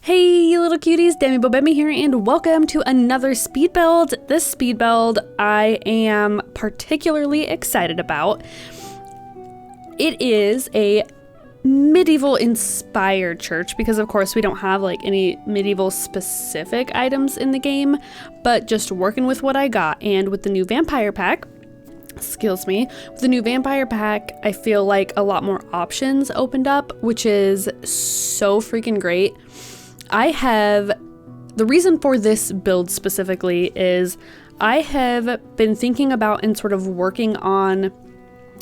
Hey you little cuties, Demi Bobemi here, and welcome to another speed build. This speed build I am particularly excited about. It is a medieval inspired church because of course we don't have like any medieval specific items in the game, but just working with what I got, and with the new vampire pack, with the new vampire pack, I feel like a lot more options opened up, which is so freaking great. The reason for this build specifically is I have been thinking about and sort of working on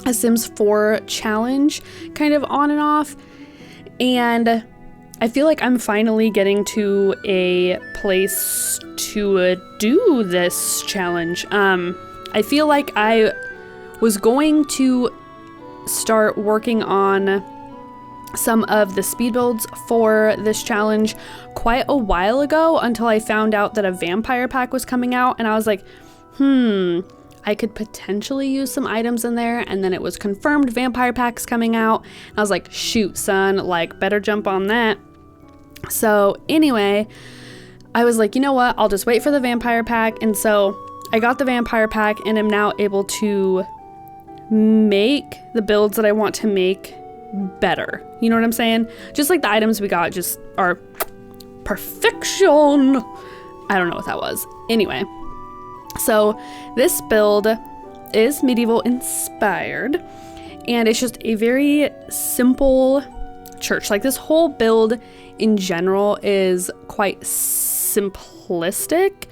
a Sims 4 challenge kind of on and off, and I feel like I'm finally getting to a place to do this challenge. I feel like I was going to start working on some of the speed builds for this challenge quite a while ago until I found out that a vampire pack was coming out, and I was like, I could potentially use some items in there, and then it was confirmed vampire pack's coming out, and I was like, shoot son, like better jump on that. So anyway, I was like, you know what, I'll just wait for the vampire pack, and so I got the vampire pack and am now able to make the builds that I want to make better. You know what I'm saying? Just like the items we got just are perfection. I don't know what that was. Anyway, so this build is medieval inspired, and it's just a very simple church. Like this whole build in general is quite simplistic.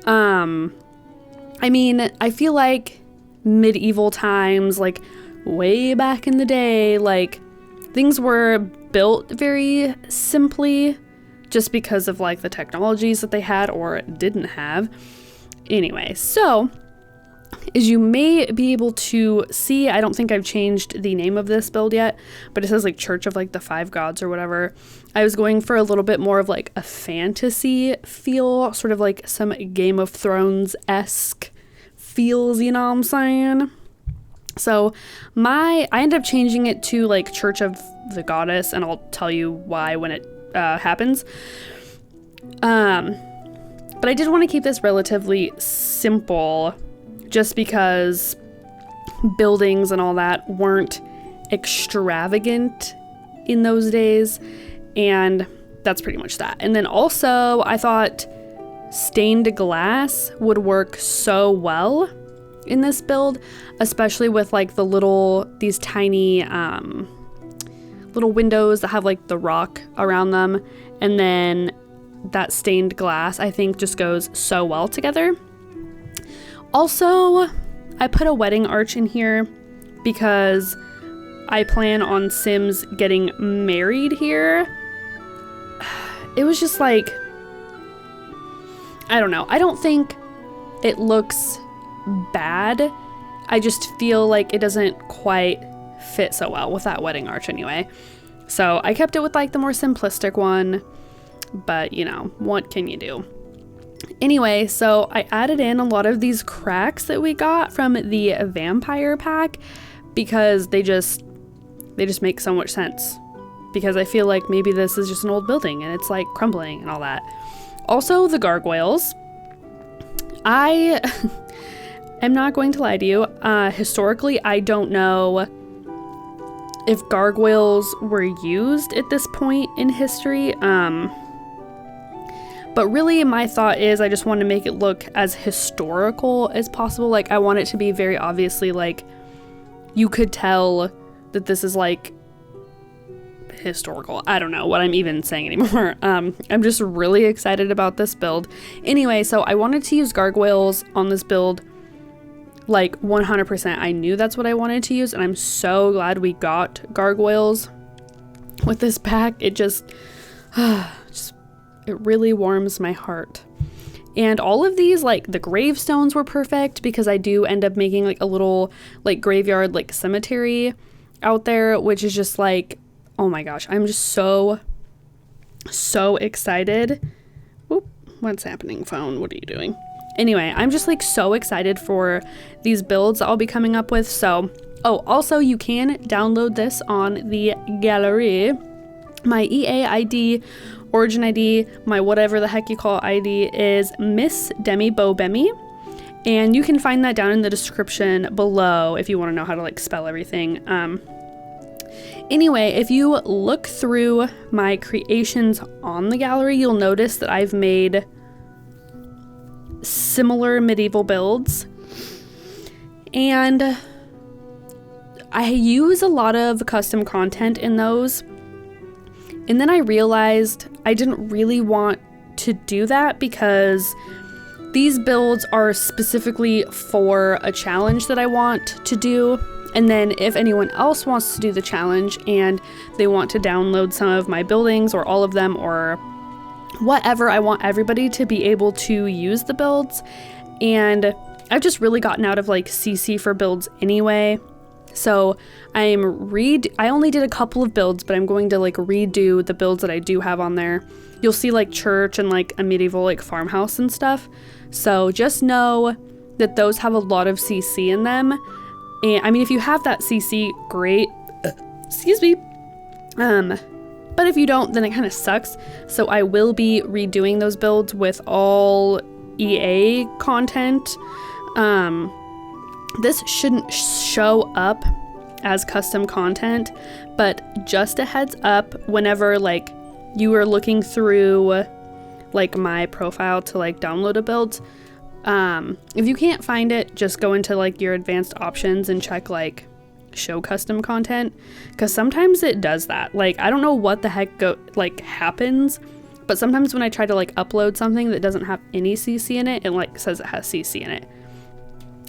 I mean, I feel like medieval times, like way back in the day, like things were built very simply just because of like the technologies that they had or didn't have. Anyway, so as you may be able to see, I don't think I've changed the name of this build yet, but it says like Church of like the Five Gods or whatever. I was going for a little bit more of like a fantasy feel, sort of like some Game of Thrones-esque feels, you know what I'm saying? So I ended up changing it to like Church of the Goddess, and I'll tell you why when it happens. But I did want to keep this relatively simple just because buildings and all that weren't extravagant in those days, and that's pretty much that. And then also I thought stained glass would work so well in this build, especially with like these tiny little windows that have like the rock around them, and then that stained glass I think just goes so well together. Also, I put a wedding arch in here because I plan on Sims getting married here. It was just like, I don't know. I don't think it looks bad. I just feel like it doesn't quite fit so well with that wedding arch anyway. So I kept it with like the more simplistic one, but you know, what can you do? Anyway, so I added in a lot of these cracks that we got from the vampire pack because they just make so much sense, because I feel like maybe this is just an old building and it's like crumbling and all that. Also, the gargoyles. I am not going to lie to you. Historically, I don't know if gargoyles were used at this point in history. But really my thought is I just want to make it look as historical as possible. Like I want it to be very obviously like you could tell that this is like historical. I don't know what I'm even saying anymore. I'm just really excited about this build. Anyway, so I wanted to use gargoyles on this build like 100%. I knew that's what I wanted to use, and I'm so glad we got gargoyles with this pack. It just it really warms my heart. And all of these, like the gravestones were perfect because I do end up making like a little like graveyard like cemetery out there, which is just like, oh my gosh, I'm just so excited. Oop, what's happening, phone? What are you doing? Anyway, I'm just like so excited for these builds I'll be coming up with. So, oh, also you can download this on the gallery. My EA ID origin ID, my whatever the heck you call ID is missdemibobemi. And you can find that down in the description below if you want to know how to like spell everything. Anyway, if you look through my creations on the gallery, you'll notice that I've made similar medieval builds. And I use a lot of custom content in those. And then I realized I didn't really want to do that because these builds are specifically for a challenge that I want to do. And then if anyone else wants to do the challenge and they want to download some of my buildings or all of them or whatever, I want everybody to be able to use the builds. And I've just really gotten out of like CC for builds anyway. So I only did a couple of builds, but I'm going to like redo the builds that I do have on there. You'll see like church and like a medieval like farmhouse and stuff. So just know that those have a lot of CC in them. And I mean, if you have that CC, great. Excuse me. But if you don't, then it kind of sucks. So I will be redoing those builds with all EA content. This shouldn't show up as custom content, but just a heads up, whenever like you are looking through like my profile to like download a build, if you can't find it, just go into like your advanced options and check like show custom content, because sometimes it does that. Like I don't know what the heck happens, but sometimes when I try to like upload something that doesn't have any CC in it, it like says it has CC in it.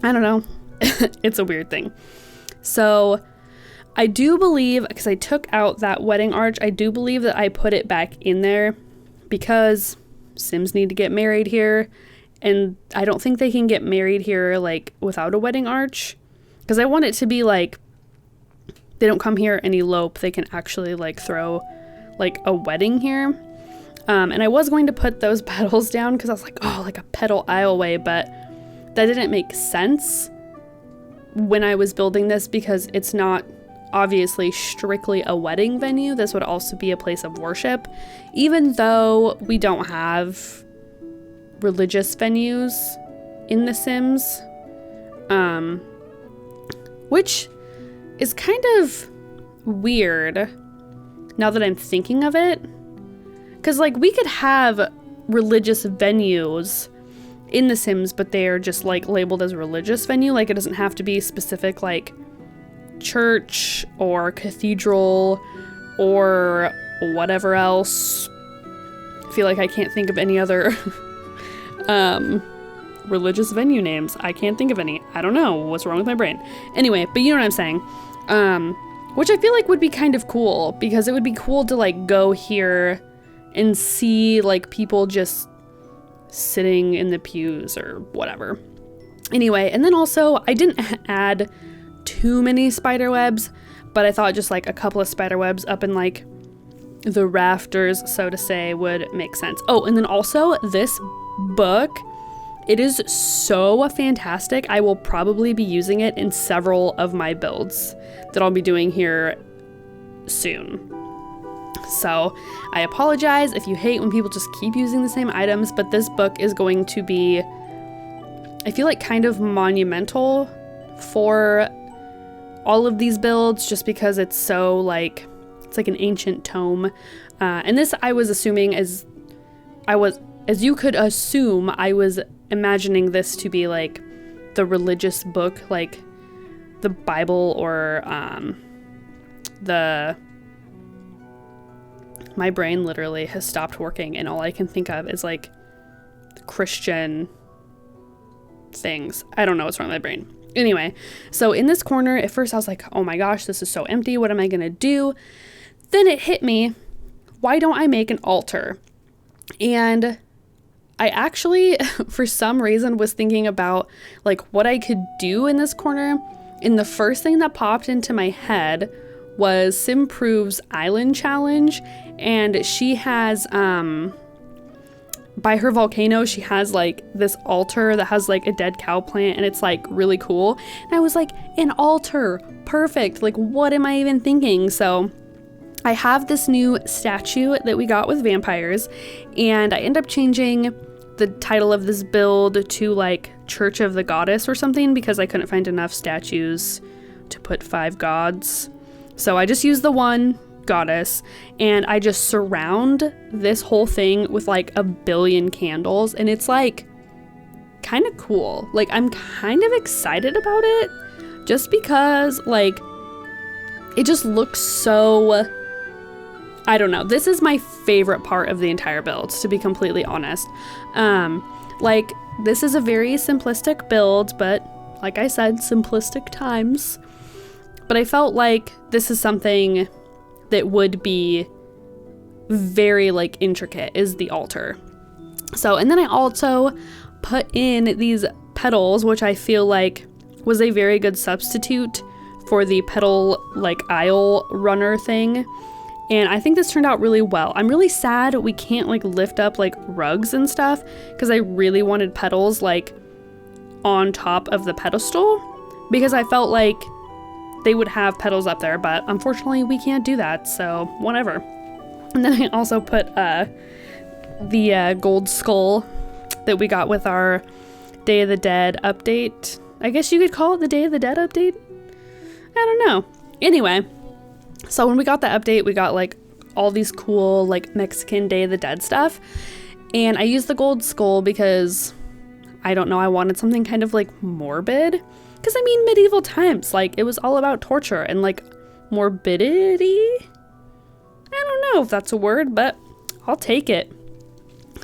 I don't know. It's a weird thing. So I do believe, because I took out that wedding arch, I do believe that I put it back in there because Sims need to get married here. And I don't think they can get married here like without a wedding arch, because I want it to be like they don't come here and elope. They can actually like throw like a wedding here. And I was going to put those petals down because I was like, oh, like a petal aisleway, but that didn't make sense when I was building this because it's not obviously strictly a wedding venue. This would also be a place of worship, even though we don't have religious venues in The Sims, which is kind of weird now that I'm thinking of it, because like we could have religious venues in The Sims, but they are just like labeled as religious venue. Like it doesn't have to be specific like church or cathedral or whatever else. I feel like I can't think of any other religious venue names. I can't think of any. I don't know what's wrong with my brain. Anyway, but you know what I'm saying. Which I feel like would be kind of cool, because it would be cool to like go here and see like people just sitting in the pews or whatever. Anyway, and then also I didn't add too many spider webs, but I thought just like a couple of spider webs up in like the rafters, so to say, would make sense. Oh, and then also this book, it is so fantastic. I will probably be using it in several of my builds that I'll be doing here soon. So I apologize if you hate when people just keep using the same items, but this book is going to be, I feel like, kind of monumental for all of these builds, just because it's so like, it's like an ancient tome. And this I was assuming as you could assume, I was imagining this to be like the religious book, like the Bible or my brain literally has stopped working and all I can think of is like Christian things. I don't know what's wrong with my brain. Anyway, so in this corner, at first I was like, oh my gosh, this is so empty. What am I gonna do? Then it hit me, why don't I make an altar? And I actually, for some reason, was thinking about like what I could do in this corner. And the first thing that popped into my head was Simprove's Island Challenge. And she has, by her volcano, she has like this altar that has like a dead cow plant and it's like really cool. And I was like, an altar, perfect. Like, what am I even thinking? So I have this new statue that we got with vampires, and I end up changing the title of this build to like Church of the Goddess or something because I couldn't find enough statues to put 5 gods. So I just used the one goddess, and I just surround this whole thing with like a billion candles, and it's like kind of cool. Like, I'm kind of excited about it just because like it just looks so, I don't know. This is my favorite part of the entire build, to be completely honest. Like, this is a very simplistic build, but like I said, simplistic times. But I felt like this is something that would be very like intricate, is the altar. So, and then I also put in these petals, which I feel like was a very good substitute for the petal like aisle runner thing. And I think this turned out really well. I'm really sad we can't like lift up like rugs and stuff because I really wanted petals like on top of the pedestal because I felt like they would have petals up there, but unfortunately we can't do that, so whatever. And then I also put the gold skull that we got with our Day of the Dead update. I guess you could call it the Day of the Dead update? I don't know. Anyway, so when we got the update, we got like all these cool like Mexican Day of the Dead stuff. And I used the gold skull because, I don't know, I wanted something kind of like morbid. Because I mean, medieval times, like it was all about torture and like morbidity. I don't know if that's a word, but I'll take it.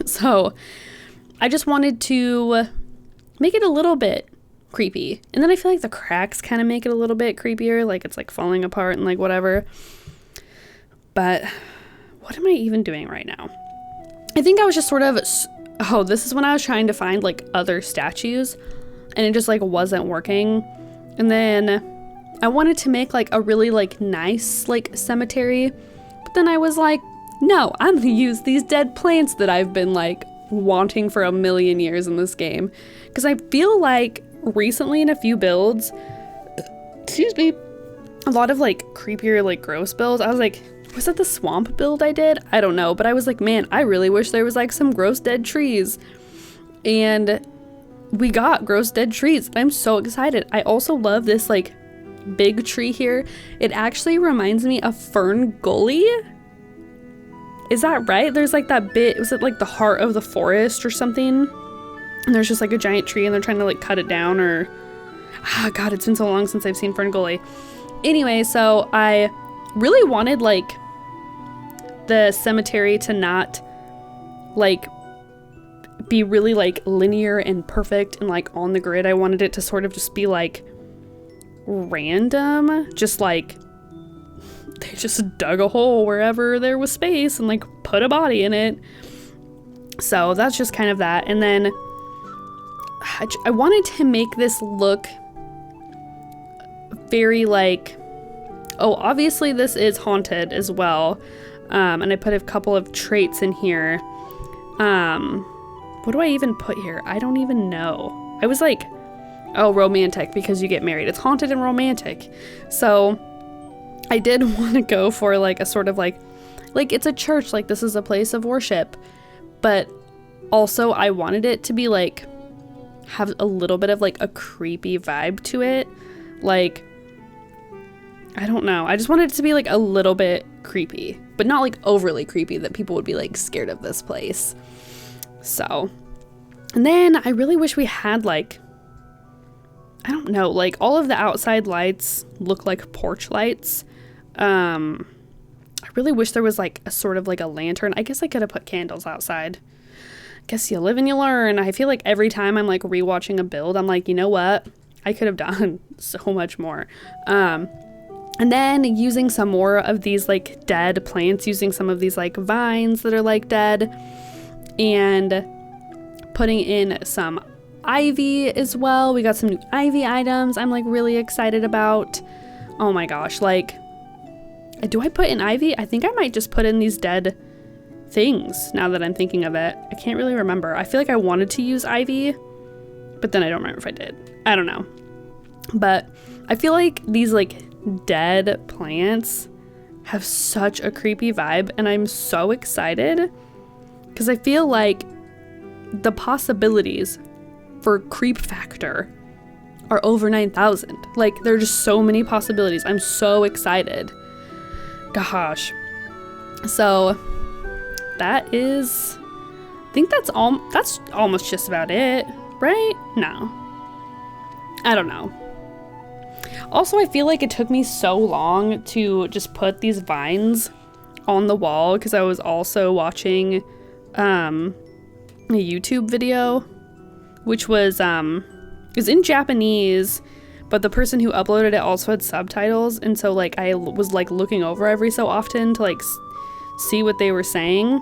So I just wanted to make it a little bit creepy. And then I feel like the cracks kind of make it a little bit creepier, like it's like falling apart and like whatever. But what am I even doing right now? I think I was just sort of, oh, this is when I was trying to find like other statues and it just like wasn't working. And then I wanted to make like a really like nice like cemetery, but then I was like, no, I'm gonna use these dead plants that I've been like wanting for a million years in this game. Because I feel like recently in a few builds, excuse me, a lot of like creepier like gross builds, I was like, was that the swamp build I did? I don't know, but I was like, man, I really wish there was like some gross dead trees. And we got gross dead trees. I'm so excited. I also love this like big tree here. It actually reminds me of Fern Gully. Is that right? There's like that bit, was it like the heart of the forest or something? And there's just like a giant tree and they're trying to like cut it down, or God, it's been so long since I've seen Fern Gully. Anyway, so I really wanted like the cemetery to not like be really like linear and perfect and like on the grid. I wanted it to sort of just be like random, just like they just dug a hole wherever there was space and like put a body in it. So that's just kind of that. And then I wanted to make this look very like, oh, obviously this is haunted as well. And I put a couple of traits in here. What do I even put here? I don't even know. I was like, oh, romantic, because you get married. It's haunted and romantic. So I did want to go for like a sort of like it's a church, like this is a place of worship. But also I wanted it to be like, have a little bit of like a creepy vibe to it. Like, I don't know. I just wanted it to be like a little bit creepy, but not like overly creepy that people would be like scared of this place. So, and then I really wish we had like, I don't know, like all of the outside lights look like porch lights. I really wish there was like a sort of like a lantern. I guess I could have put candles outside. Guess you live and you learn. I feel like every time I'm like rewatching a build, I'm like, you know what? I could have done so much more. And then using some more of these like dead plants, using some of these like vines that are like dead, and putting in some ivy as well. We got some new ivy items I'm like really excited about. Oh my gosh, like, do I put in ivy? I think I might just put in these dead things now that I'm thinking of it. I can't really remember. I feel like I wanted to use ivy, but then I don't remember if I did. I don't know. But I feel like these like dead plants have such a creepy vibe, and I'm so excited because I feel like the possibilities for creep factor are over 9,000. Like, there are just so many possibilities. I'm so excited. Gosh. So that is, I think that's almost just about it, right? No, I don't know. Also, I feel like it took me so long to just put these vines on the wall because I was also watching a YouTube video, which was in Japanese, but the person who uploaded it also had subtitles, and so like I was like looking over every so often to like see what they were saying.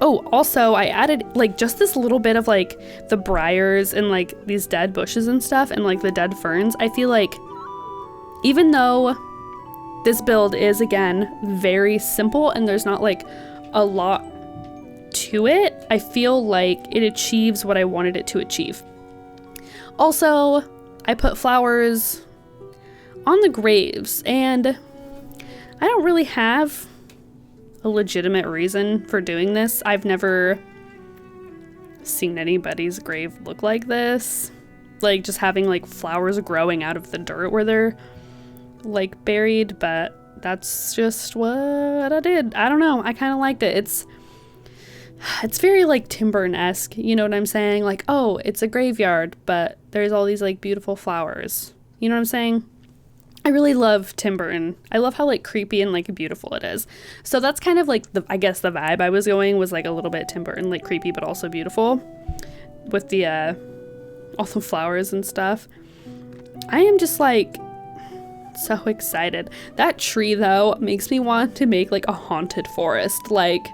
Oh, also I added like just this little bit of like the briars and like these dead bushes and stuff and like the dead ferns. I feel like even though this build is again very simple and there's not like a lot to it, I feel like it achieves what I wanted it to achieve. Also, I put flowers on the graves, and I don't really have a legitimate reason for doing this. I've never seen anybody's grave look like this. Like, just having like flowers growing out of the dirt where they're like buried, but that's just what I did. I don't know. I kind of liked it. It's very like Tim Burton-esque, you know what I'm saying? Like, oh, it's a graveyard, but there's all these like beautiful flowers. You know what I'm saying? I really love Tim Burton. I love how like creepy and like beautiful it is. So that's kind of like I guess the vibe I was going was like a little bit Tim Burton, like creepy but also beautiful with the all the flowers and stuff. I am just like so excited. That tree though makes me want to make like a haunted forest, like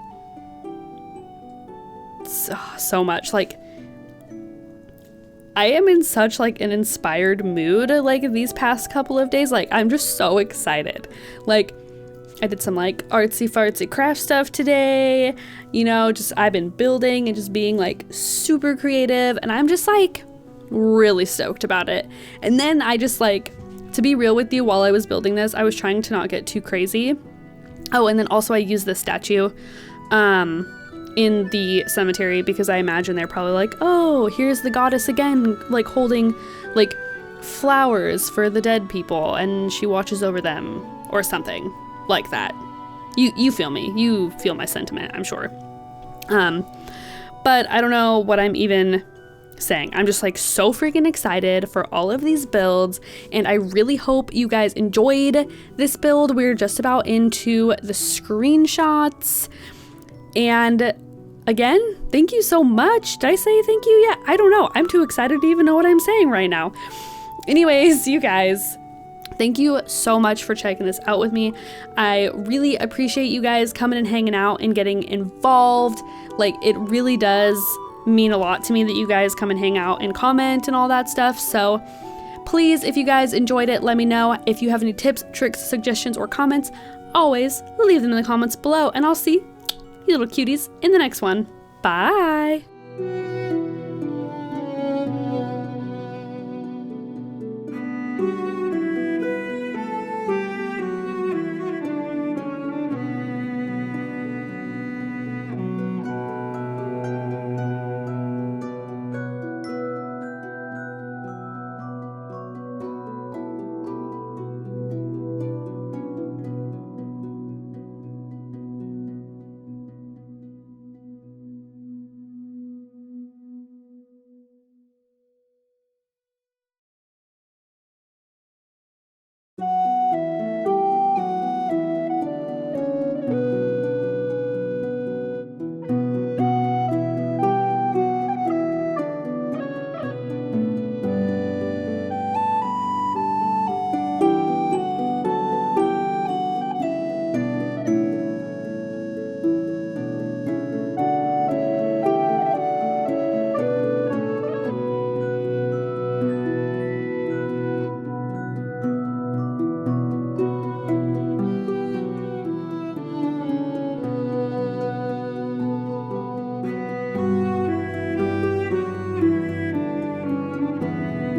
so much. Like, I am in such like an inspired mood like these past couple of days. Like, I'm just so excited. Like, I did some like artsy fartsy craft stuff today, you know, just I've been building and just being like super creative, and I'm just like really stoked about it. And then I just like, to be real with you, while I was building this, I was trying to not get too crazy. Oh, and then also I used this statue in the cemetery because I imagine they're probably like, oh, here's the goddess again, like holding like flowers for the dead people, and she watches over them or something like that. You feel me. You feel my sentiment, I'm sure. But I don't know what I'm even saying. I'm just like so freaking excited for all of these builds, and I really hope you guys enjoyed this build. We're just about into the screenshots, and again, thank you so much. Did I say thank you yet? I don't know. I'm too excited to even know what I'm saying right now. Anyways, you guys, thank you so much for checking this out with me. I really appreciate you guys coming and hanging out and getting involved. Like, it really does mean a lot to me that you guys come and hang out and comment and all that stuff. So please, if you guys enjoyed it, let me know. If you have any tips, tricks, suggestions, or comments, always leave them in the comments below, and I'll see you little cuties in the next one. Bye.